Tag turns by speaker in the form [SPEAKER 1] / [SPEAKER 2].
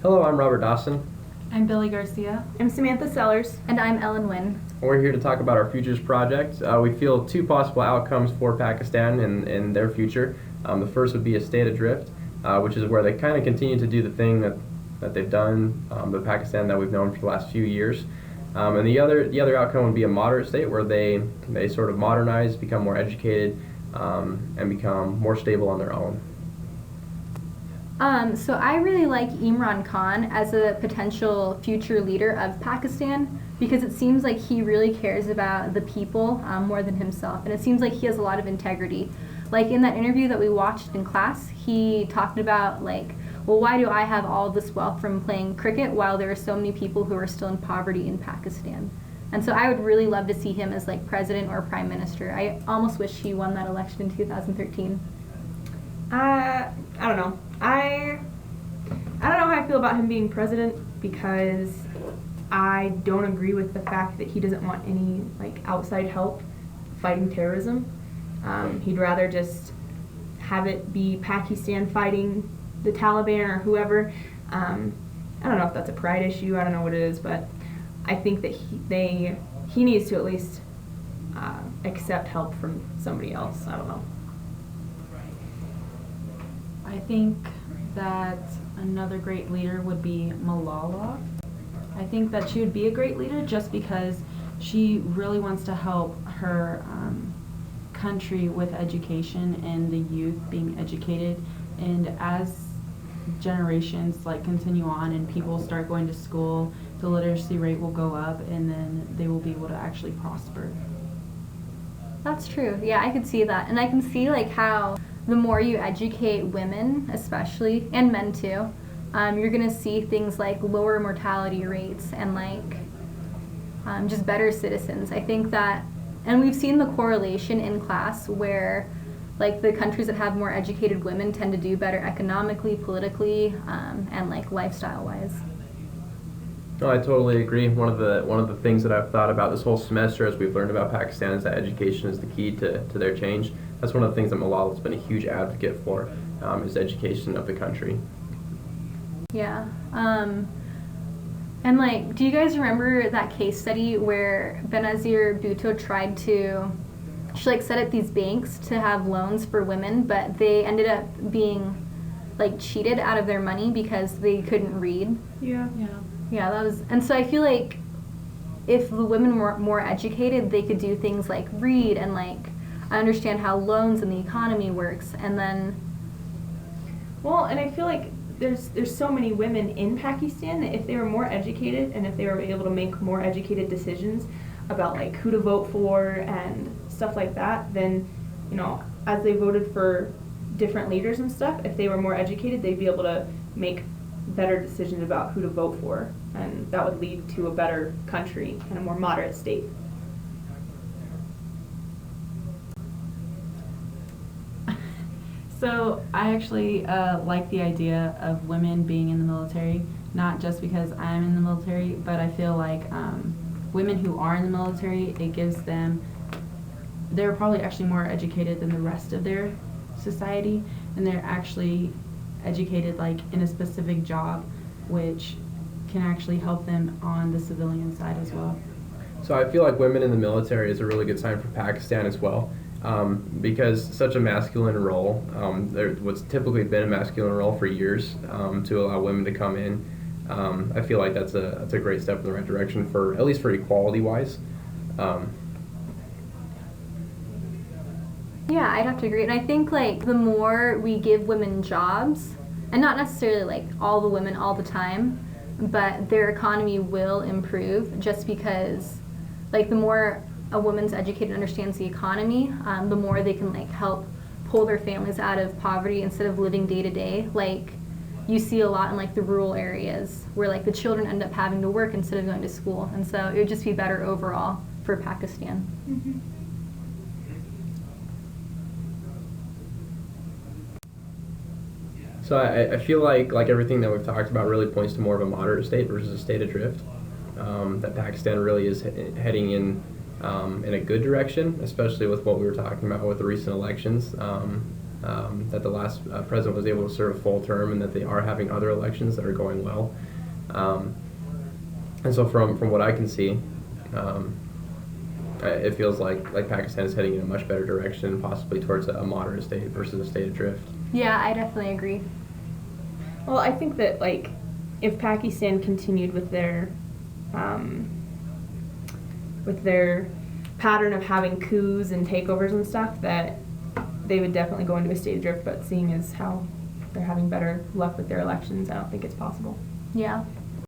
[SPEAKER 1] Hello, I'm Robert Dawson.
[SPEAKER 2] I'm Billy Garcia.
[SPEAKER 3] I'm Samantha Sellers.
[SPEAKER 4] And I'm Ellen Wynn.
[SPEAKER 1] We're here to talk about our Futures Project. We feel two possible outcomes for Pakistan in their future. The first would be a state adrift, which is where they kind of continue to do the thing that they've done, the Pakistan that we've known for the last few years. And the other outcome would be a moderate state where they sort of modernize, become more educated, and become more stable on their own.
[SPEAKER 4] So I really like Imran Khan as a potential future leader of Pakistan because it seems like he really cares about the people more than himself, and it seems like he has a lot of integrity. Like in that interview that we watched in class, he talked about well, why do I have all this wealth from playing cricket while there are so many people who are still in poverty in Pakistan? And so I would really love to see him as president or prime minister. I almost wish he won that election in 2013.
[SPEAKER 3] I don't know. I don't know how I feel about him being president because I don't agree with the fact that he doesn't want any outside help fighting terrorism. He'd rather just have it be Pakistan fighting the Taliban or whoever. I don't know if that's a pride issue. I don't know what it is, but I think that he needs to at least accept help from somebody else. I don't know.
[SPEAKER 2] I think that another great leader would be Malala. I think that she would be a great leader just because she really wants to help her country with education and the youth being educated. And as generations continue on and people start going to school, the literacy rate will go up and then they will be able to actually prosper.
[SPEAKER 4] That's true. Yeah, I could see that. And I can see how the more you educate women, especially, and men too, you're going to see things like lower mortality rates and just better citizens. I think that, and we've seen the correlation in class where the countries that have more educated women tend to do better economically, politically, and lifestyle-wise.
[SPEAKER 1] No, I totally agree. One of the things that I've thought about this whole semester as we've learned about Pakistan is that education is the key to their change. That's one of the things that Malala's been a huge advocate for, is education of the country.
[SPEAKER 4] Yeah. And do you guys remember that case study where Benazir Bhutto tried to, she set up these banks to have loans for women, but they ended up being cheated out of their money because they couldn't read?
[SPEAKER 3] Yeah.
[SPEAKER 4] Yeah, that was, and so I feel if the women were more educated, they could do things like read and understand how loans and the economy works, and then.
[SPEAKER 3] Well, and I feel there's so many women in Pakistan that if they were more educated and if they were able to make more educated decisions about who to vote for and stuff like that, then as they voted for different leaders and stuff, if they were more educated, they'd be able to make better decisions about who to vote for, and that would lead to a better country and a more moderate state.
[SPEAKER 2] So I actually like the idea of women being in the military, not just because I'm in the military, but I feel women who are in the military, it gives them, they're probably actually more educated than the rest of their society, and they're actually educated in a specific job, which can actually help them on the civilian side as well.
[SPEAKER 1] So I feel women in the military is a really good sign for Pakistan as well, because such a masculine role, what's typically been a masculine role for years, to allow women to come in. I feel that's a great step in the right direction for, at least for equality wise.
[SPEAKER 4] Yeah, I'd have to agree. And I think the more we give women jobs, and not necessarily all the women all the time, but their economy will improve just because the more a woman's educated and understands the economy, the more they can help pull their families out of poverty instead of living day to day. You see a lot in the rural areas where the children end up having to work instead of going to school, and so it would just be better overall for Pakistan.
[SPEAKER 3] Mm-hmm.
[SPEAKER 1] So I feel like everything that we've talked about really points to more of a moderate state versus a state adrift. That Pakistan really is heading in a good direction, especially with what we were talking about with the recent elections. that the last president was able to serve a full term, and that they are having other elections that are going well. And so from what I can see, it feels like Pakistan is heading in a much better direction, possibly towards a moderate state versus a state adrift.
[SPEAKER 4] Yeah, I definitely agree.
[SPEAKER 3] Well, I think that like if Pakistan continued with their pattern of having coups and takeovers and stuff, that they would definitely go into a state adrift. But seeing as how they're having better luck with their elections, I don't think it's possible.
[SPEAKER 4] Yeah.